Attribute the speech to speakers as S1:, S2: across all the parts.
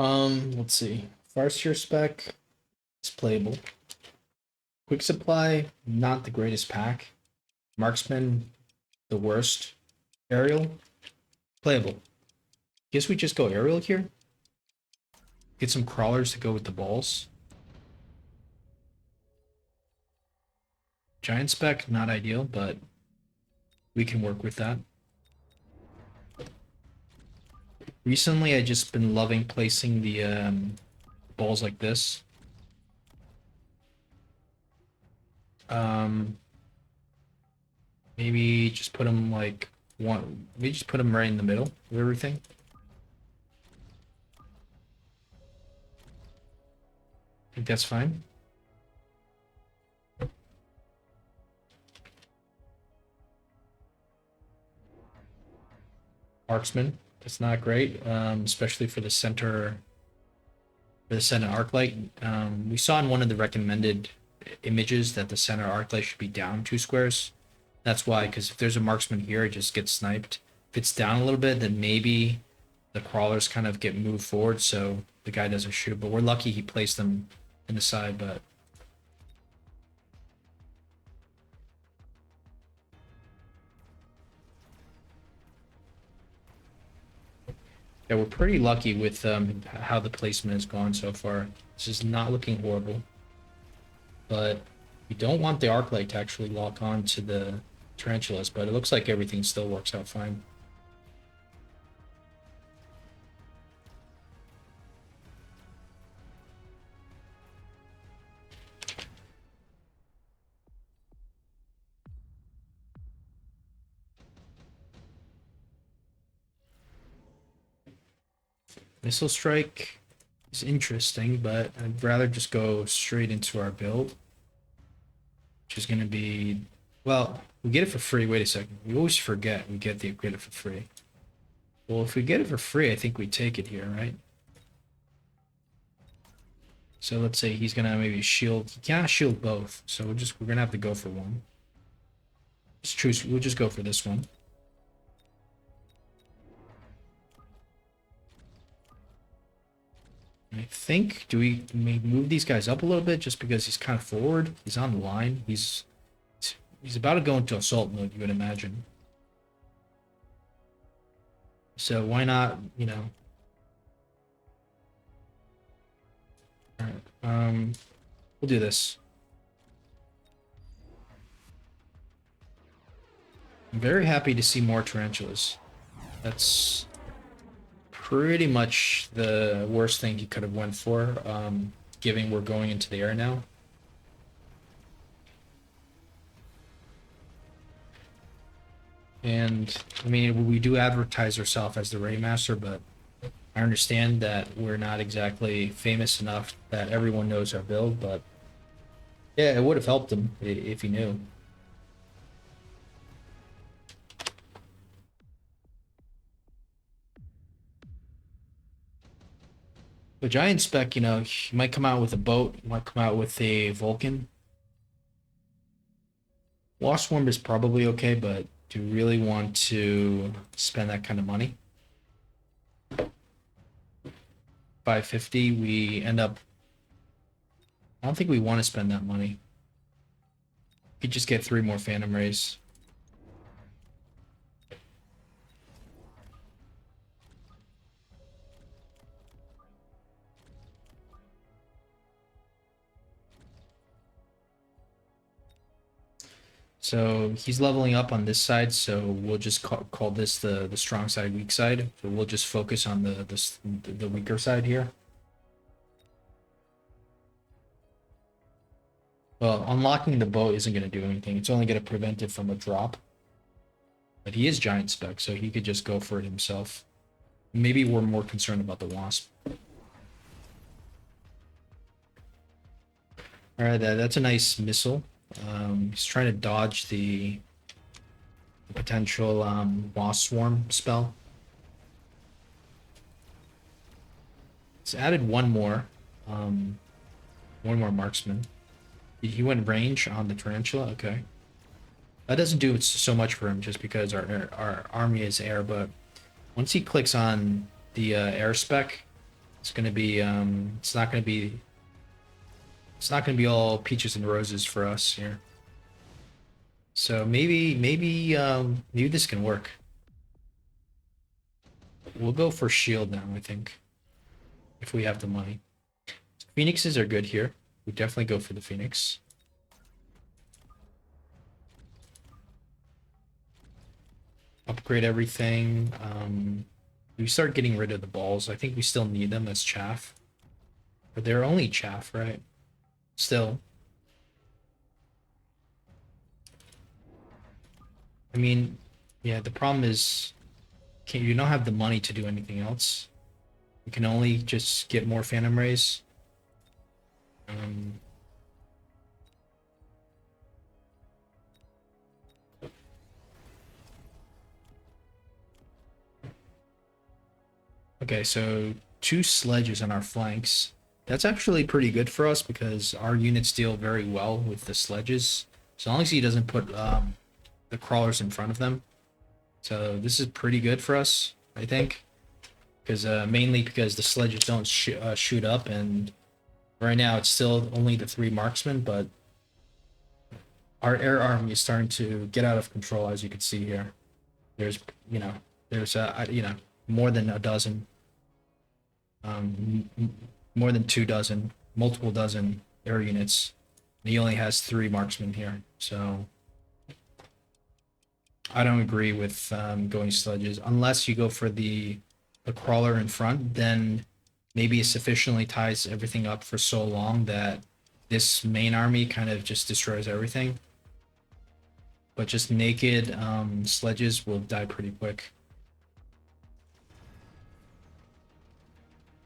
S1: Let's see. Farseer spec is playable. Quick supply, not the greatest pack. Marksman, the worst. Aerial, playable. Guess we just go aerial here. Get some crawlers to go with the balls. Giant spec, not ideal, but we can work with that. Recently, I just been loving placing the balls like this. Maybe just put them like one. Maybe just put them right in the middle of everything. I think that's fine. Marksman, that's not great, especially for the center arc light. We saw in one of the recommended images that the center arc light should be down 2 squares. That's why, because if there's a marksman here, it just gets sniped. If it's down a little bit, then maybe the crawlers kind of get moved forward, so the guy doesn't shoot. But we're lucky he placed them in the side, but yeah, we're pretty lucky with how the placement has gone so far. This is not looking horrible, but we don't want the arc light to actually lock on to the tarantulas, but it looks like everything still works out fine. Missile strike is interesting, but I'd rather just go straight into our build, which is going to be, well, we get it for free. Wait a second. We always forget we get it for free. Well, if we get it for free, I think we take it here, right? So let's say he's gonna maybe shield. He can't shield both, so we're gonna have to go for one. Just choose. We'll just go for this one. I think, do we move these guys up a little bit just because he's kind of forward? He's on the line. He's about to go into assault mode, you would imagine. So why not, you know? All right, we'll do this. I'm very happy to see more tarantulas. That's pretty much the worst thing he could have went for, given we're going into the air now. And I mean, we do advertise ourselves as the Raymaster, but I understand that we're not exactly famous enough that everyone knows our build. But yeah, it would have helped him if he knew. The giant spec, you know, he might come out with a boat, he might come out with a Vulcan. Wasp Swarm is probably okay, but do you really want to spend that kind of money? 550, we end up. I don't think we want to spend that money. We could just get 3 more Phantom Rays. So he's leveling up on this side, so we'll just call this the strong side, weak side. So we'll just focus on the weaker side here. Well, unlocking the boat isn't going to do anything. It's only going to prevent it from a drop. But he is giant spec, so he could just go for it himself. Maybe we're more concerned about the Wasp. Alright, that's a nice missile. He's trying to dodge the potential Wasp Swarm spell. He's added one more marksman. He went range on the tarantula. Okay, that doesn't do so much for him just because our army is air. But once he clicks on the air spec, It's gonna be it's not gonna be all peaches and roses for us here. So maybe this can work. We'll go for shield now, I think, if we have the money. Phoenixes are good here. We definitely go for the Phoenix. Upgrade everything. We start getting rid of the balls. I think we still need them as chaff. But they're only chaff, right? Still. I mean, yeah, the problem is you don't have the money to do anything else. You can only just get more Phantom Rays. Um, okay, so 2 sledges on our flanks. That's actually pretty good for us because our units deal very well with the sledges. As long as he doesn't put the crawlers in front of them. So this is pretty good for us, I think. Because mainly because the sledges don't shoot up, and right now it's still only the 3 marksmen, but our air army is starting to get out of control, as you can see here. There's, you know, there's more than a dozen, more than 2 dozen, multiple dozen air units. And he only has 3 marksmen here, so I don't agree with going sledges unless you go for the crawler in front. Then maybe it sufficiently ties everything up for so long that this main army kind of just destroys everything. But just naked sledges will die pretty quick.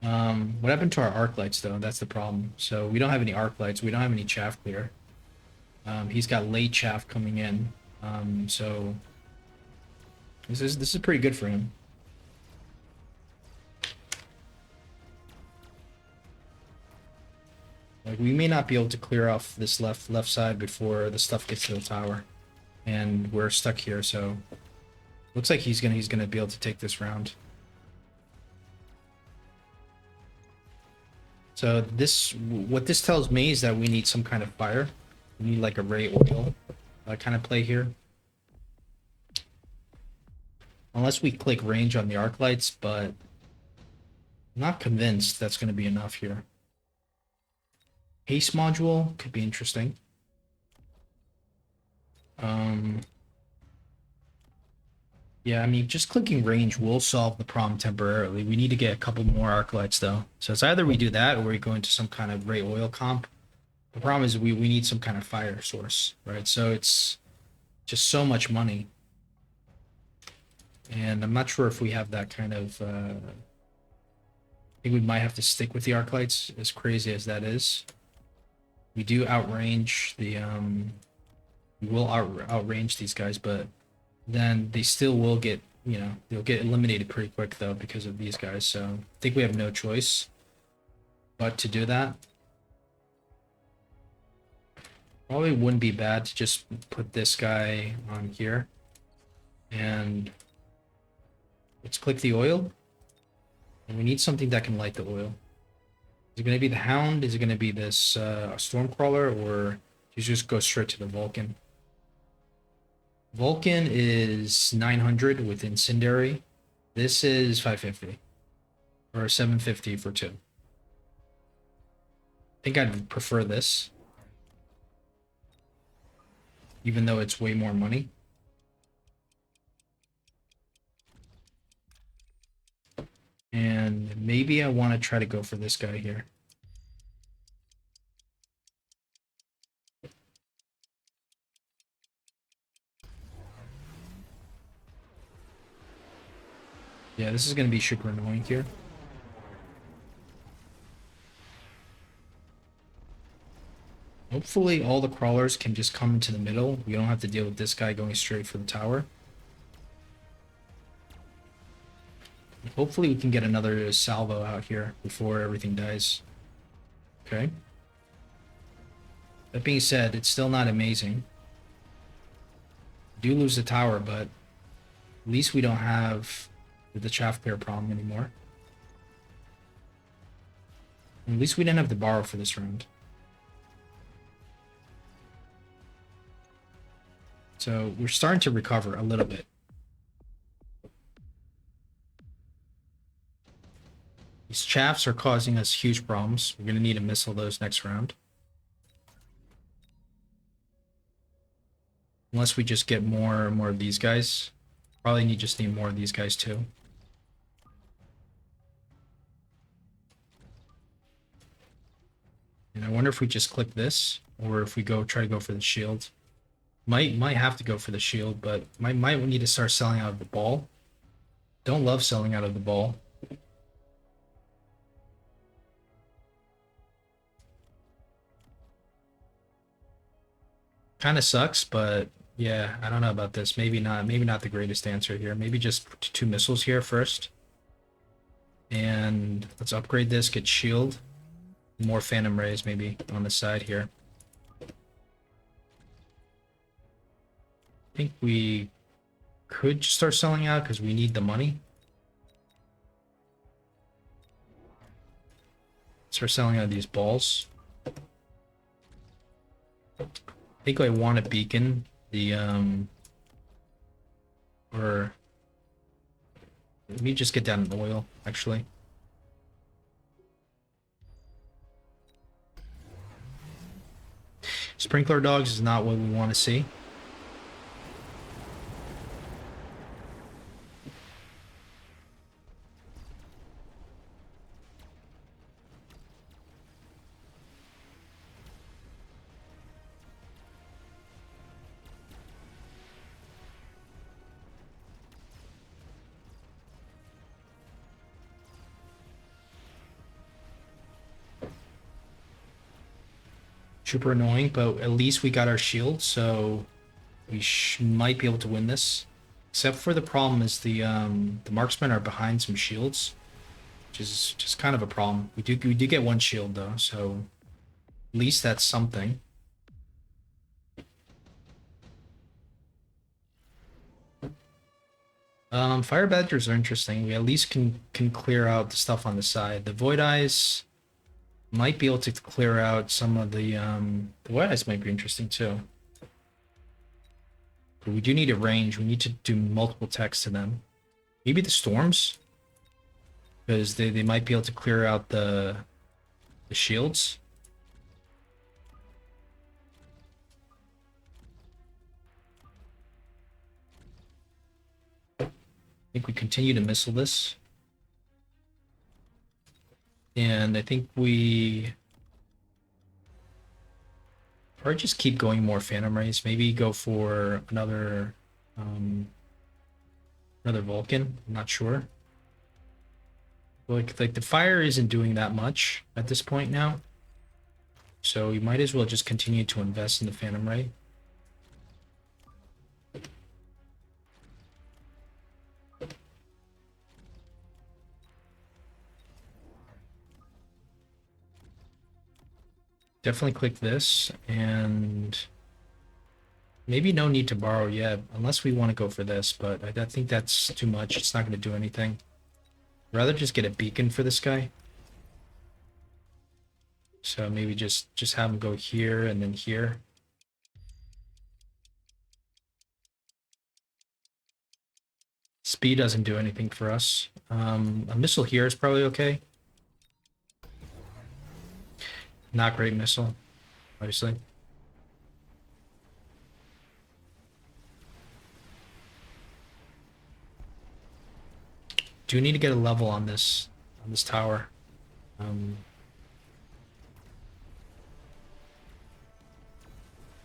S1: What happened to our arc lights though? That's the problem. So we don't have any arc lights. We don't have any chaff clear. He's got late chaff coming in. So this is pretty good for him. Like we may not be able to clear off this left side before the stuff gets to the tower, and we're stuck here. So looks like he's gonna be able to take this round. So what this tells me is that we need some kind of fire. We need like a ray oil kind of play here. Unless we click range on the arc lights, but I'm not convinced that's going to be enough here. Haste module could be interesting. Yeah, I mean, just clicking range will solve the problem temporarily. We need to get a couple more arc lights though. So it's either we do that or we go into some kind of ray oil comp. The problem is we need some kind of fire source, right? So it's just so much money. And I'm not sure if we have that kind of I think we might have to stick with the arc lights, as crazy as that is. We do outrange the we will outrange these guys, but then they still will get, they'll get eliminated pretty quick though because of these guys. So I think we have no choice but to do that. Probably wouldn't be bad to just put this guy on here. And let's click the oil. And we need something that can light the oil. Is it going to be the Hound? Is it going to be this Stormcrawler? Or you just go straight to the Vulcan? Vulcan is 900 with Incendiary. This is 550. Or 750 for 2. I think I'd prefer this. Even though it's way more money. And maybe I want to try to go for this guy here. Yeah, this is going to be super annoying here. Hopefully all the crawlers can just come into the middle. We don't have to deal with this guy going straight for the tower. Hopefully we can get another salvo out here before everything dies. Okay. That being said, it's still not amazing. We do lose the tower, but at least we don't have the chaff clear problem anymore. At least we didn't have to borrow for this round. So we're starting to recover a little bit. These chaffs are causing us huge problems. We're going to need to missile those next round. Unless we just get more and more of these guys. Probably just need more of these guys too. And I wonder if we just click this, or if we try to go for the shield. Might have to go for the shield, but might need to start selling out of the ball. Don't love selling out of the ball. Kind of sucks, but yeah, I don't know about this. Maybe not the greatest answer here. Maybe just 2 missiles here first. And let's upgrade this, get shield. More phantom rays maybe on the side here. I think we could just start selling out because we need the money. Start selling out these balls. I think I want to beacon the or let me just get down in oil actually. Sprinkler dogs is not what we want to see. Super annoying, but at least we got our shield, so we might be able to win this. Except for the problem is the marksmen are behind some shields, which is just kind of a problem. We do get 1 shield though, so at least that's something. Fire badgers are interesting. We at least can clear out the stuff on the side. The void eyes might be able to clear out some of the void eyes might be interesting too. But we do need a range. We need to do multiple techs to them. Maybe the storms, because they might be able to clear out the shields. I think we continue to missile this. And I think we or just keep going more phantom rays. Maybe go for another Vulcan. I'm not sure. Like the fire isn't doing that much at this point now. So you might as well just continue to invest in the phantom ray. Definitely click this, and maybe no need to borrow yet, unless we want to go for this, but I think that's too much. It's not going to do anything. Rather just get a beacon for this guy. So maybe just have him go here and then here. Speed doesn't do anything for us. A missile here is probably okay. Not great missile, obviously. Do need to get a level on this tower. At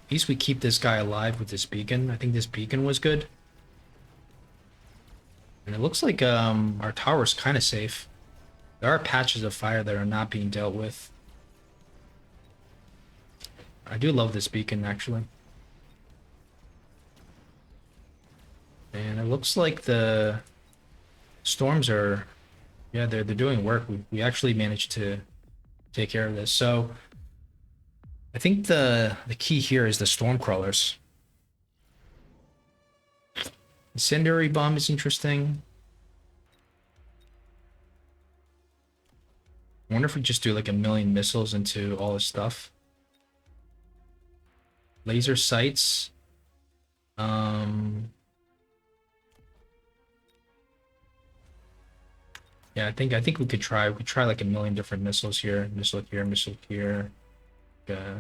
S1: least we keep this guy alive with this beacon. I think this beacon was good. And it looks like our tower's kind of safe. There are patches of fire that are not being dealt with. I do love this beacon, actually. And it looks like the storms are... Yeah, they're doing work. We actually managed to take care of this. So I think the key here is the storm crawlers. Incendiary bomb is interesting. wonder if we just do like a million missiles into all this stuff. Laser sights. Yeah, I think we could try. We could try like a million different missiles here. Missile here, missile here. Uh,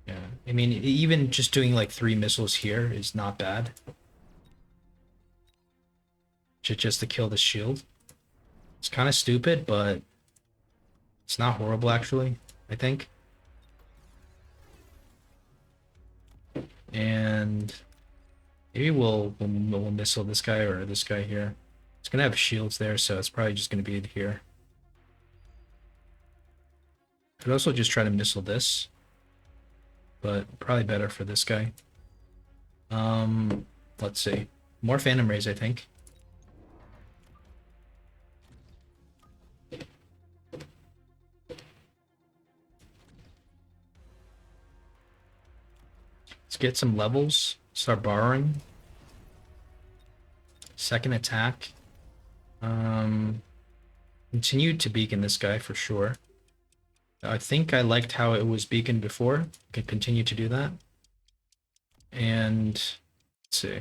S1: yeah. I mean, even just doing like 3 missiles here is not bad. Just to kill the shield. It's kind of stupid, but it's not horrible actually, I think. And maybe we'll missile this guy or this guy here. It's gonna have shields there, so it's probably just gonna be here. Could also just try to missile this, but probably better for this guy. Let's see. More Phantom Rays, I think. Let's get some levels. Start borrowing. Second attack. Continue to beacon this guy for sure. I think I liked how it was beaconed before. Could continue to do that. And let's see.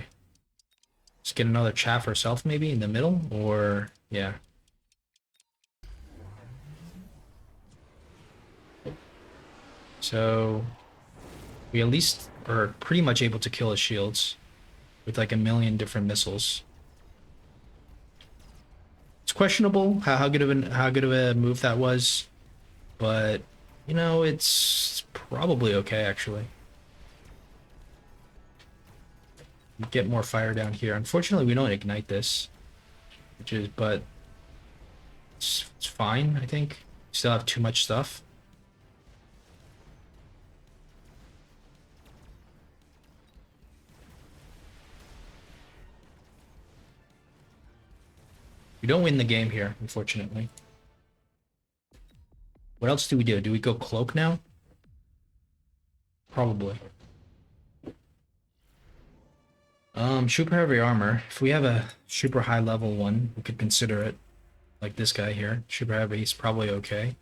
S1: Let's get another chaff herself maybe in the middle, or yeah. So we at least are pretty much able to kill his shields with like a million different missiles. It's questionable how good of a move that was, but you know, it's probably okay actually. Get more fire down here. Unfortunately, we don't ignite this, but it's fine, I think. Still have too much stuff. We don't win the game here, unfortunately. What else do we do? Do we go cloak now? Probably. Super heavy armor. If we have a super high level one, we could consider it. Like this guy here. Super heavy, he's probably okay.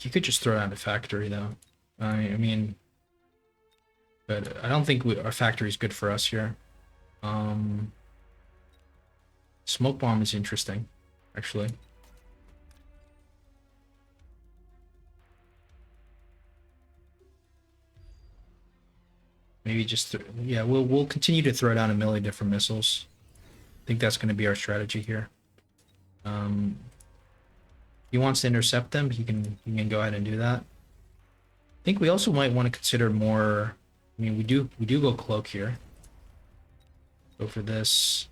S1: You could just throw down the factory though. I mean, but I don't think our factory is good for us here. Smoke bomb is interesting, actually. Maybe just yeah, we'll continue to throw down a million different missiles. I think that's going to be our strategy here. He wants to intercept them. He can go ahead and do that. I think we also might want to consider more. I mean, we do go cloak here. Go for this.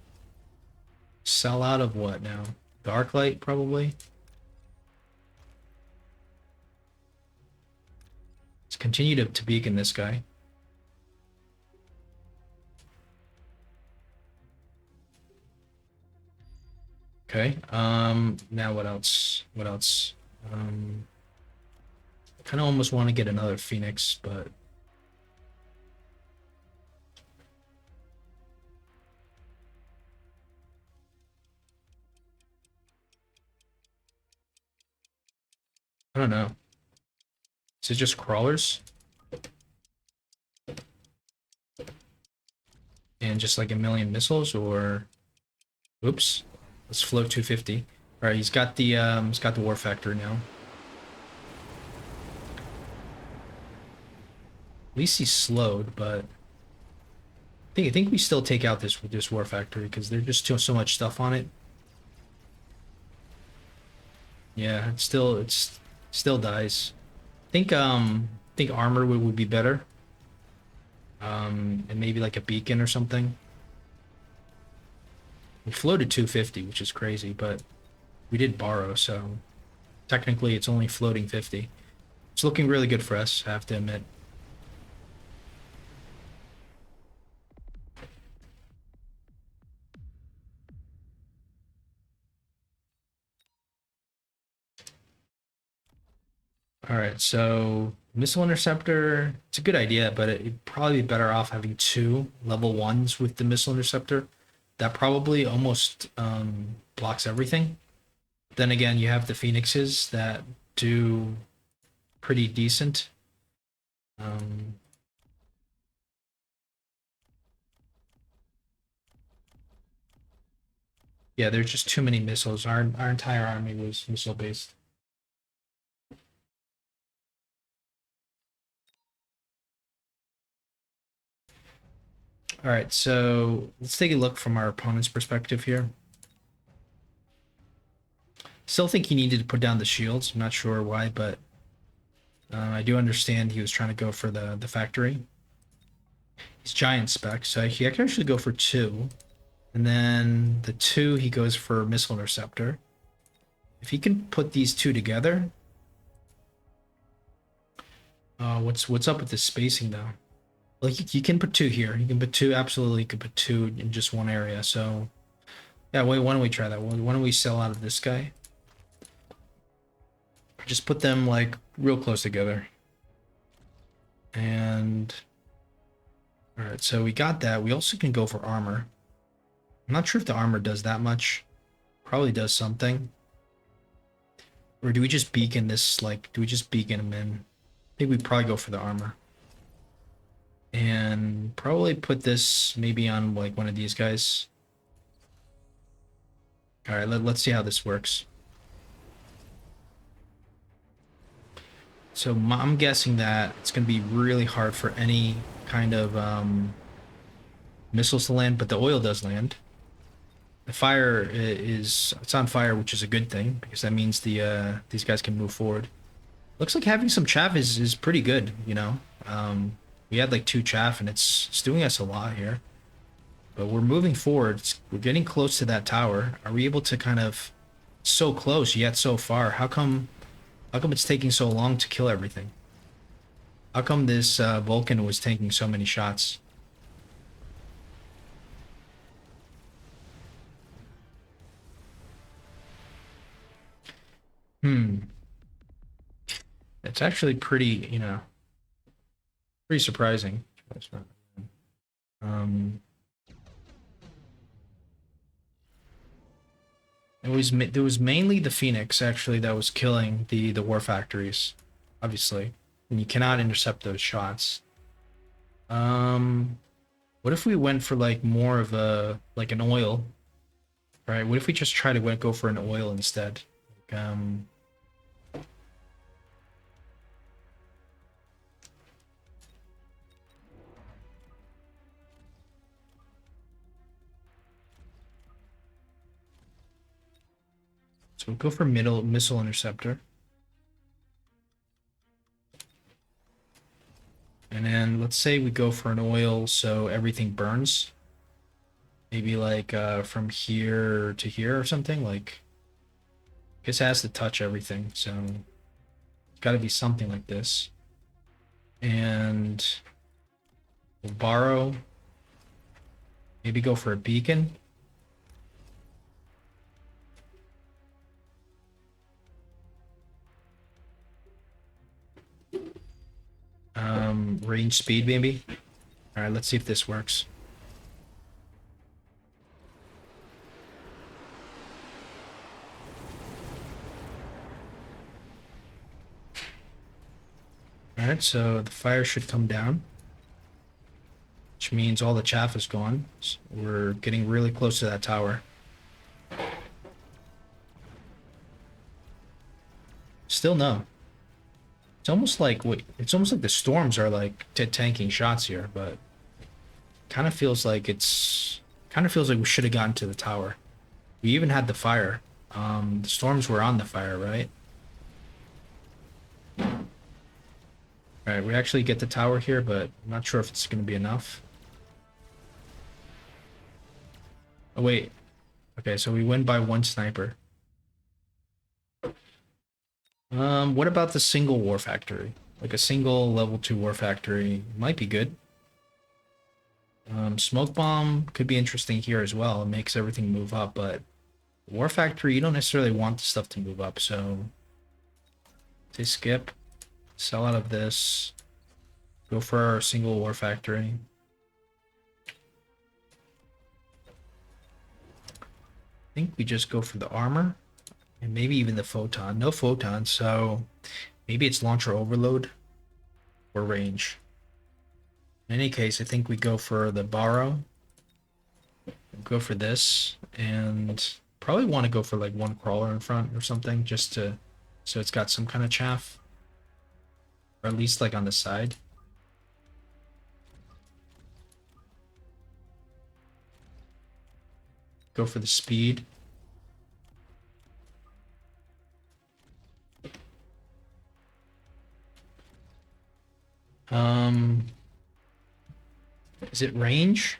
S1: Sell out of what now? The arc light probably. Let's continue to beacon this guy. Okay. Now what else? What else? I kind of almost want to get another Phoenix, but I don't know. Is it just crawlers? And just like a million missiles, or oops. Let's float 250. All right, he's got the war factor now. At least he's slowed, but I think we still take out this war factory because there's just so much stuff on it. Yeah, it still dies. I think armor would be better. And maybe like a beacon or something. We floated 250, which is crazy, but we did borrow, so technically it's only floating 50. It's looking really good for us, I have to admit. All right, so missile interceptor, it's a good idea, but it'd probably be better off having 2 level 1s with the missile interceptor. that probably almost blocks everything. Then again, you have the Phoenixes that do pretty decent. Um, yeah, there's just too many missiles. Our entire army was missile based. All right, so let's take a look from our opponent's perspective here. Still think he needed to put down the shields. I'm not sure why, but I do understand he was trying to go for the factory. He's giant spec, so he can actually go for 2. And then the 2, he goes for missile interceptor. If he can put these 2 together, what's up with this spacing though? Well, you can put 2 here. You can put 2. Absolutely, you could put 2 in just one area. So, yeah. Wait, why don't we try that? Why don't we sell out of this guy? Just put them like real close together. And all right, so we got that. We also can go for armor. I'm not sure if the armor does that much. Probably does something. Or do we just beacon this, like, do we just beacon him in? I think we probably go for the armor. And probably put this maybe on, like, one of these guys. Alright, let's see how this works. So I'm guessing that it's going to be really hard for any kind of missiles to land, but the oil does land. The fire it's on fire, which is a good thing because that means these guys can move forward. Looks like having some chaff is pretty good, you know. We had like 2 chaff and it's doing us a lot here. But we're moving forward. We're getting close to that tower. Are we able to kind of so close yet so far? How come it's taking so long to kill everything? How come this Vulcan was taking so many shots? It's actually pretty, you know, pretty surprising. Um, there was mainly the Phoenix actually that was killing the war factories, obviously, and you cannot intercept those shots. What if we went for like more of a like an oil, right? What if we just try to go for an oil instead? Like, so we'll go for middle missile interceptor. And then let's say we go for an oil so everything burns. Maybe like from here to here or something. Like, I guess it has to touch everything, so it's got to be something like this. And we'll borrow. Maybe go for a beacon. Range speed maybe. All right, let's see if this works. All right, so the fire should come down, which means all the chaff is gone. So we're getting really close to that tower. Still no. It's almost like the storms are like tanking shots here, but kind of feels like we should have gotten to the tower. We even had the fire. The storms were on the fire, right? All right, we actually get the tower here, but I'm not sure if it's going to be enough. Oh wait. Okay, so we win by 1 sniper. What about the single war factory? Like a single level 2 war factory might be good. Smoke bomb could be interesting here as well. It makes everything move up, but war factory, you don't necessarily want the stuff to move up, so say skip, sell out of this, go for our single war factory. think we just go for the armor and maybe even the photon. No photon, so maybe it's launcher overload or range. In any case, I think we go for the borrow. Go for this, and probably want to go for like one crawler in front or something, just to so it's got some kind of chaff, or at least like on the side. Go for the speed. Is it range?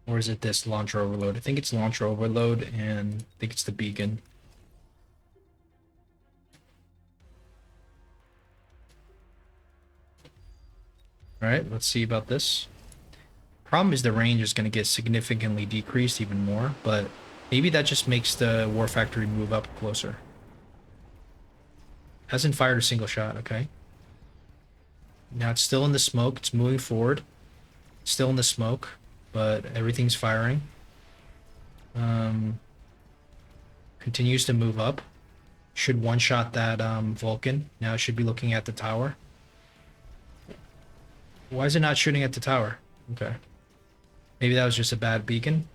S1: Or is it this launcher overload? I think it's launcher overload, and I think it's the beacon. All right, let's see about this. Problem is the range is going to get significantly decreased even more, but maybe that just makes the War Factory move up closer. Hasn't fired a single shot, okay. Now it's still in the smoke, it's moving forward. Still in the smoke, but everything's firing. Continues to move up. Should one-shot that Vulcan. Now it should be looking at the tower. Why is it not shooting at the tower? Okay. Maybe that was just a bad beacon.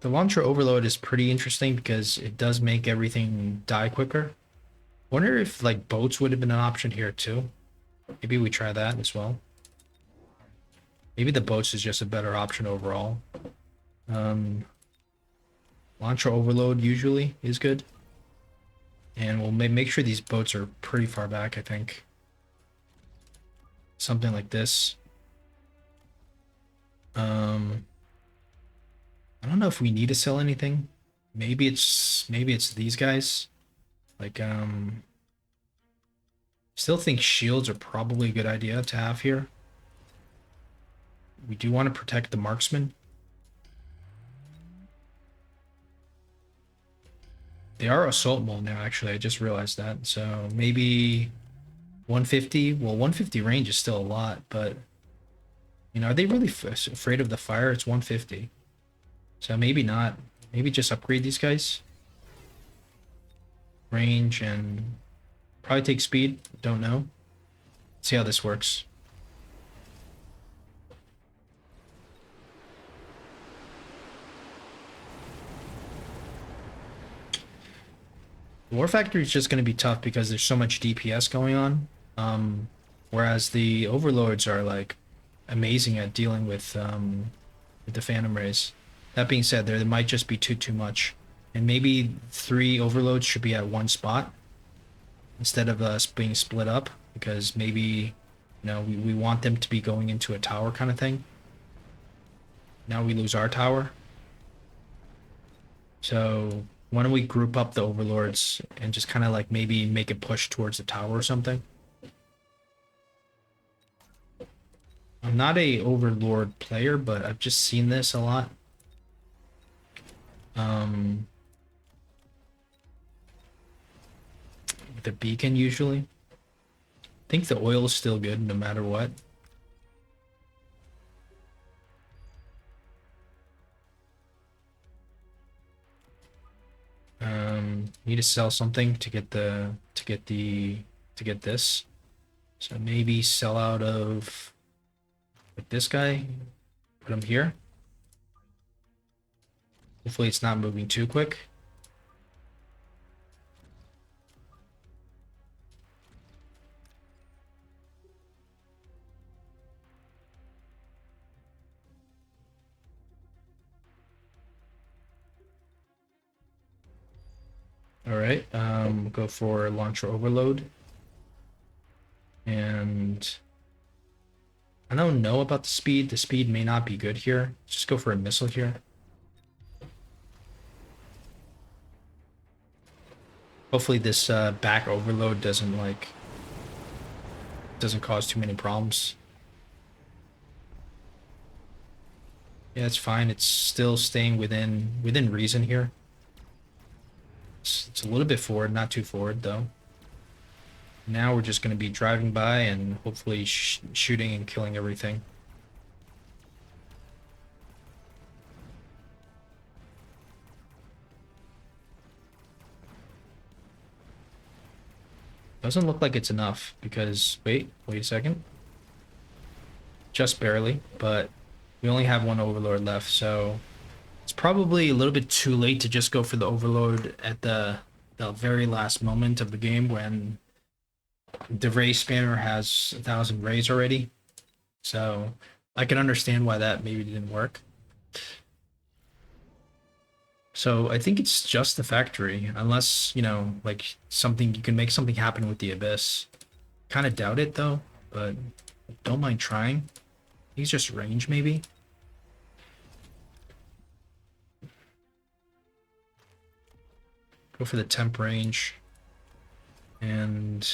S1: The launcher overload is pretty interesting because it does make everything die quicker. Wonder if like boats would have been an option here too. Maybe we try that as well. Maybe the boats is just a better option overall. Launcher overload usually is good. And we'll make sure these boats are pretty far back, I think. Something like this. I don't know if we need to sell anything. Maybe it's these guys. Like still think shields are probably a good idea to have here. We do want to protect the marksman. They are assault mode now, actually. I just realized that. So maybe 150. Well, 150 range is still a lot, but you know, are they really afraid of the fire? It's 150. So maybe not. Maybe just upgrade these guys. Range and probably take speed. Don't know. See how this works. War Factory is just going to be tough because there's so much DPS going on. Whereas the Overlords are like amazing at dealing with the Phantom Rays. That being said, there might just be too much. And maybe 3 Overloads should be at one spot instead of us being split up, because maybe, you know, we want them to be going into a tower kind of thing. Now we lose our tower. So why don't we group up the Overlords and just kind of like maybe make a push towards the tower or something? I'm not a Overlord player, but I've just seen this a lot. With the beacon usually. I think the oil is still good no matter what. Need to sell something to get this. So maybe sell out of like this guy, put him here. Hopefully it's not moving too quick. All right, go for launcher overload. And I don't know about the speed. The speed may not be good here. Just go for a missile here. Hopefully this back overload doesn't cause too many problems. Yeah, it's fine. It's still staying within reason here. It's a little bit forward, not too forward though. Now we're just going to be driving by and hopefully shooting and killing everything. Doesn't look like it's enough because wait a second. Just barely, but we only have one overlord left, so it's probably a little bit too late to just go for the overlord at the very last moment of the game when the ray spammer has 1,000 rays already. So I can understand why that maybe didn't work. So I think it's just the factory, unless, you know, like something you can make something happen with the abyss. Kind of doubt it though, but don't mind trying. He's just range maybe. Go for the temp range. And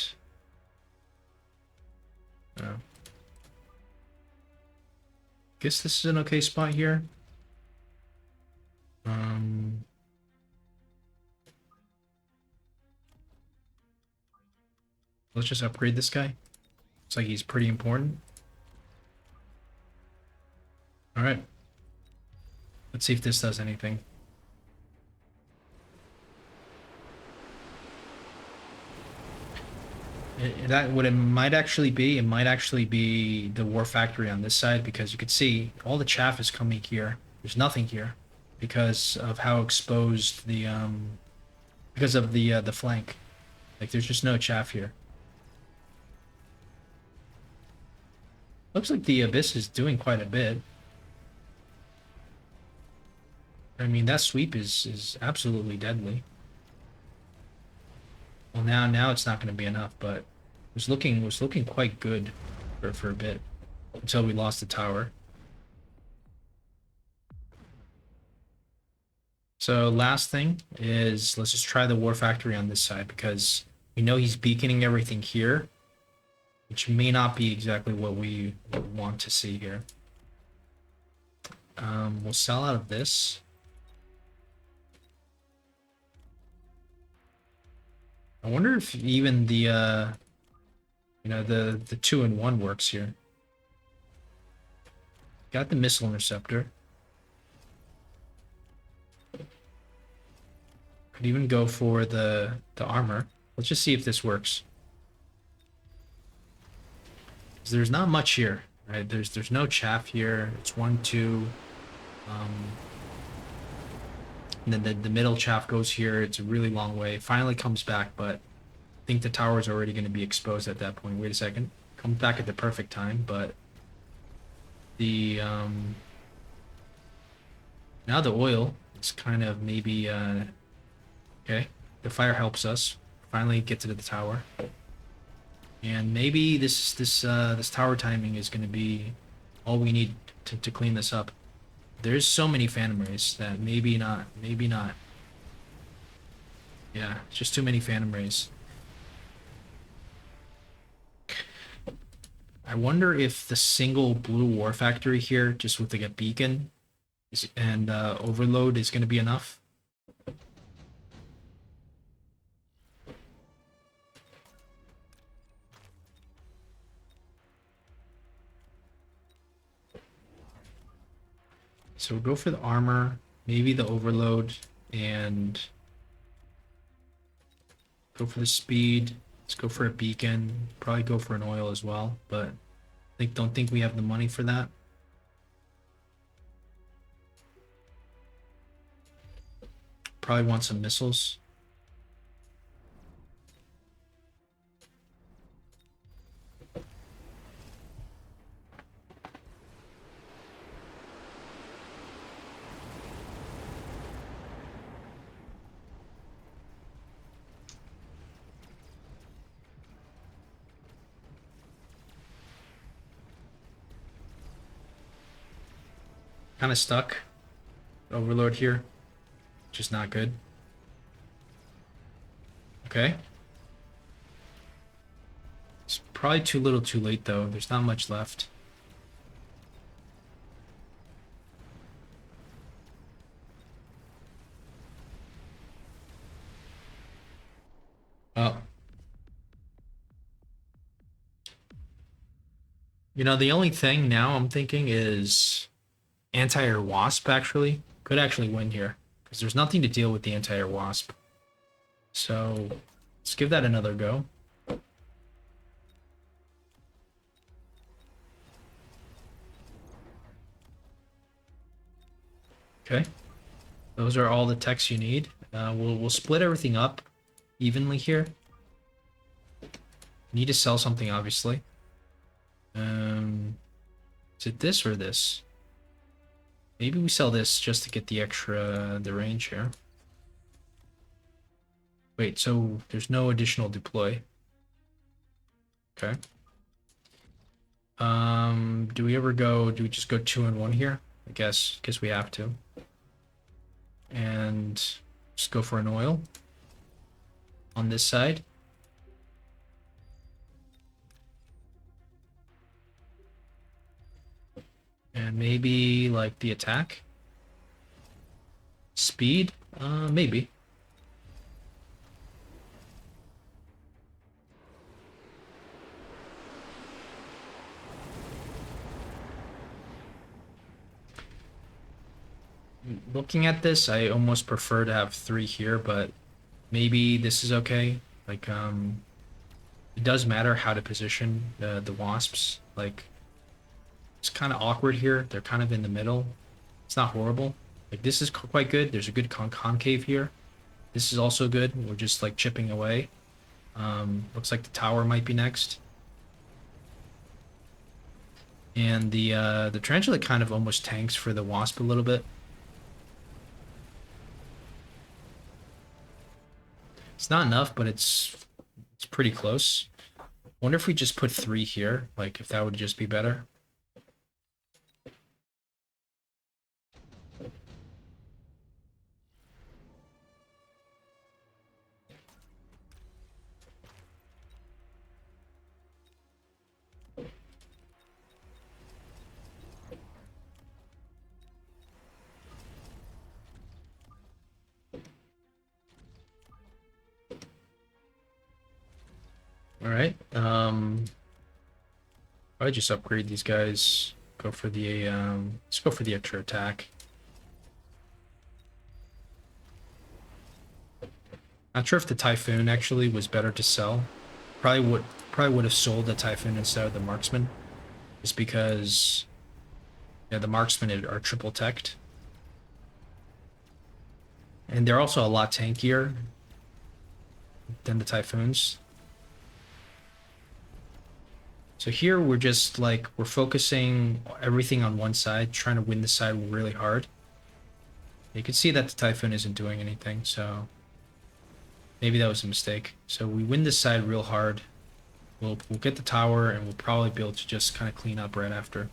S1: guess this is an okay spot here. Let's just upgrade this guy. Looks like he's pretty important. All right. Let's see if this does anything. That what it might actually be, it might actually be the war factory on this side, because you could see all the chaff is coming here. There's nothing here because of how exposed the because of the flank. Like there's just no chaff here. Looks like the abyss is doing quite a bit. I mean, that sweep is absolutely deadly. Well, now it's not going to be enough, but it was looking quite good for a bit until we lost the tower. So last thing is let's just try the war factory on this side, because we know he's beaconing everything here, which may not be exactly what we want to see here. We'll sell out of this. I wonder if even the you know, the 2-in-1 works here. Got the missile interceptor. Could even go for the armor. Let's just see if this works. There's not much here, right? There's no chaff here. It's 1, 2. And then the middle chaff goes here. It's a really long way. Finally comes back, but I think the tower is already going to be exposed at that point. Wait a second. Comes back at the perfect time, but the now the oil is kind of maybe okay. The fire helps us finally get to the tower, and maybe this tower timing is going to be all we need to clean this up. There's so many Phantom Rays that maybe not. Yeah, it's just too many Phantom Rays. I wonder if the single blue war factory here, just with like a beacon and overload, is going to be enough. So we'll go for the armor, maybe the overload, and go for the speed. Let's go for a beacon. Probably go for an oil as well, but don't think we have the money for that. Probably want some missiles. Kind of stuck. Overlord here. Just not good. Okay. It's probably too little too late though. There's not much left. Oh. You know, the only thing now I'm thinking is anti-air wasp actually could actually win here, because there's nothing to deal with the anti-air wasp. So let's give that another go. Okay. Those are all the techs you need. We'll split everything up evenly here. Need to sell something, obviously. Is it this or this? Maybe we sell this just to get the extra, the range here. Wait, so there's no additional deploy. Okay. Do we just go 2 and 1 here? I guess we have to. And just go for an oil on this side. And maybe like the attack. Speed? Maybe. Looking at this, I almost prefer to have 3 here, but maybe this is okay. Like, it does matter how to position the wasps. Like, it's kind of awkward here. They're kind of in the middle. It's not horrible. Like, this is quite good. There's a good concave here. This is also good. We're just like chipping away. Looks like the tower might be next. And the tarantula kind of almost tanks for the wasp a little bit. It's not enough, but it's pretty close. Wonder if we just put 3 here, like if that would just be better. All right. I just upgrade these guys. Go for the let's go for the extra attack. Not sure if the Typhoon actually was better to sell. Probably would have sold the Typhoon instead of the Marksman, just because yeah, the Marksman are triple teched, and they're also a lot tankier than the Typhoons. So here we're just like, we're focusing everything on one side, trying to win the side really hard. You can see that the Typhoon isn't doing anything, so maybe that was a mistake. So we win this side real hard. We'll get the tower, and we'll probably be able to just kind of clean up right after.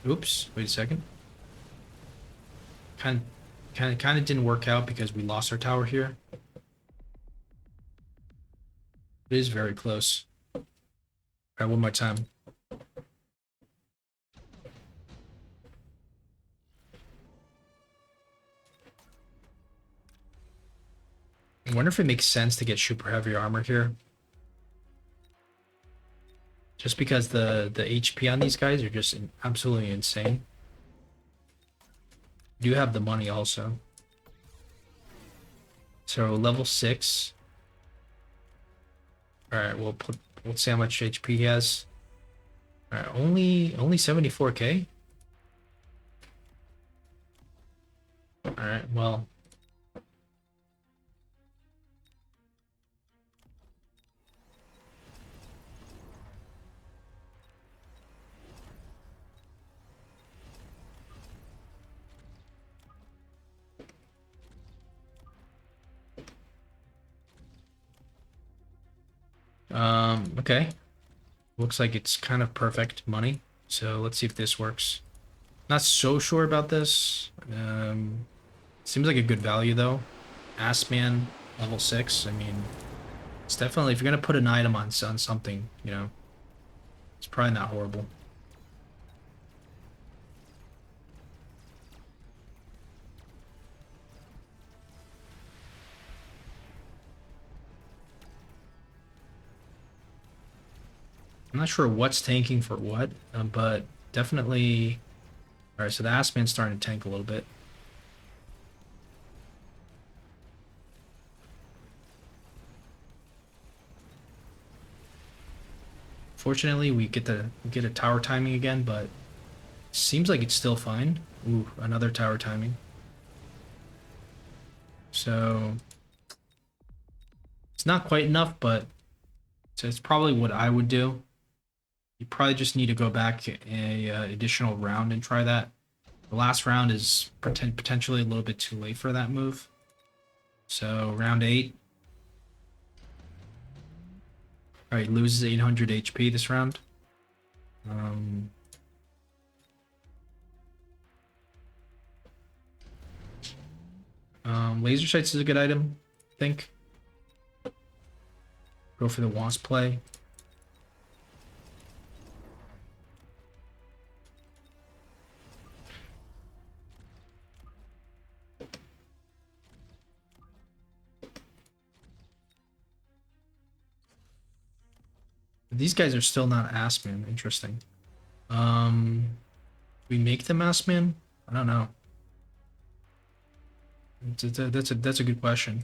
S1: Oops, wait a second. Kind of didn't work out because we lost our tower here. It is very close. All right, one more time. I wonder if it makes sense to get super heavy armor here. Just because the HP on these guys are just absolutely insane. You do have the money also. So level 6. Alright, we'll see how much HP he has. Alright, only 74k? Alright, well. Okay. Looks like it's kind of perfect money. So let's see if this works. Not so sure about this. Seems like a good value though. ASSMAN level 6. I mean, it's definitely, if you're gonna put an item on something, you know, it's probably not horrible. I'm not sure what's tanking for what, but definitely. All right, so the ASSMAN's starting to tank a little bit. Fortunately, we get a tower timing again, but Seems like it's still fine. Ooh, another tower timing. So it's not quite enough, but it's probably what I would do. You probably just need to go back a additional round and try that. The last round is potentially a little bit too late for that move. So round 8. All right, loses 800 HP this round. Laser sights is a good item, I think. Go for the wasp play. These guys are still not ASSMAN. Interesting. We make them ASSMAN? I don't know. That's a good question.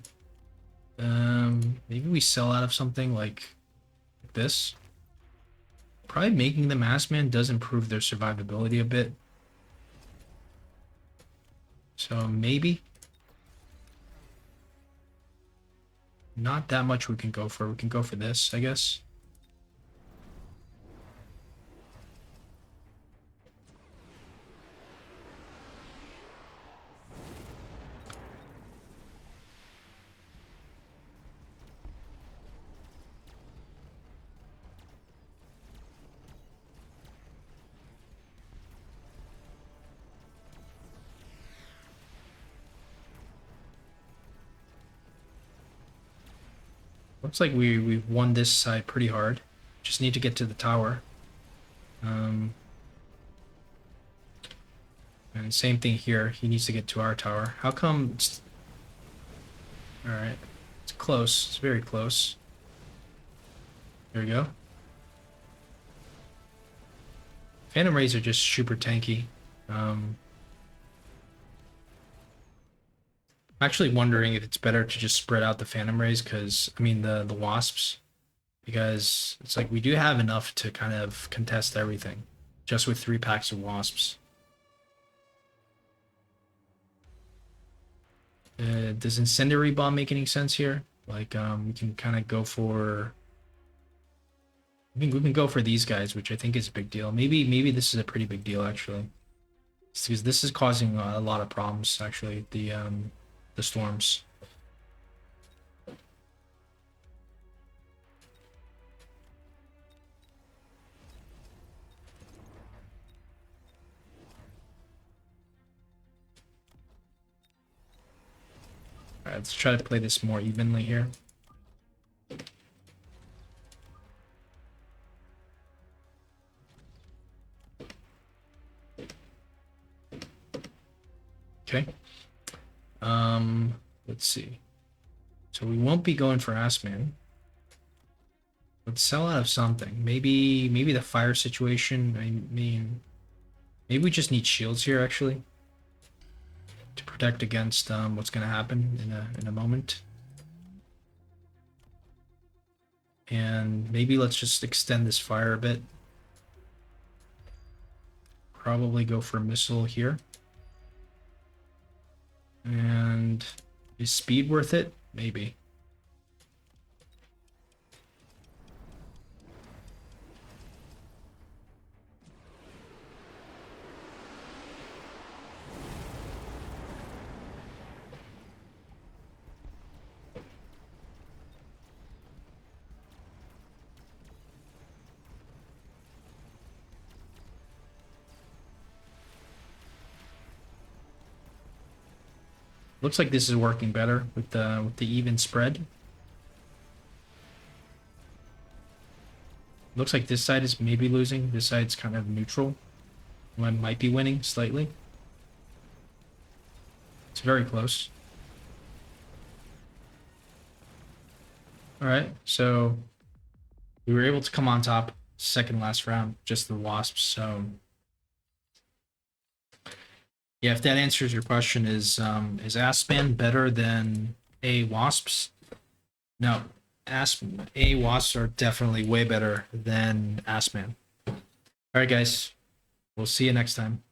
S1: Maybe we sell out of something like this. Probably making them ASSMAN does improve their survivability a bit. So maybe. Not that much we can go for. We can go for this, I guess. Looks like we've won this side pretty hard. Just need to get to the tower. And same thing here. He needs to get to our tower. How come it's... Alright. It's close. It's very close. There we go. Phantom Rays are just super tanky. I'm actually wondering if it's better to just spread out the Phantom Rays, because, I mean, the Wasps, because it's like we do have enough to kind of contest everything, just with 3 packs of Wasps. Does Incendiary Bomb make any sense here? Like, we can kind of go for... we can go for these guys, which I think is a big deal. Maybe this is a pretty big deal, actually. Because this is causing a lot of problems, actually, the storms. All right, let's try to play this more evenly here. Okay. Let's see. So we won't be going for ASSMAN. Let's sell out of something. Maybe the fire situation. I mean, maybe we just need shields here, actually, to protect against what's going to happen in a moment. And maybe let's just extend this fire a bit. Probably go for a missile here. And is speed worth it? Maybe. Looks like this is working better with the even spread. Looks like this side is maybe losing. This side's kind of neutral. I might be winning slightly. It's very close. All right, so we were able to come on top second last round, just the Wasps. So yeah, if that answers your question, is ASSMAN better than AA Wasps? No, AA Wasps are definitely way better than ASSMAN. All right, guys. We'll see you next time.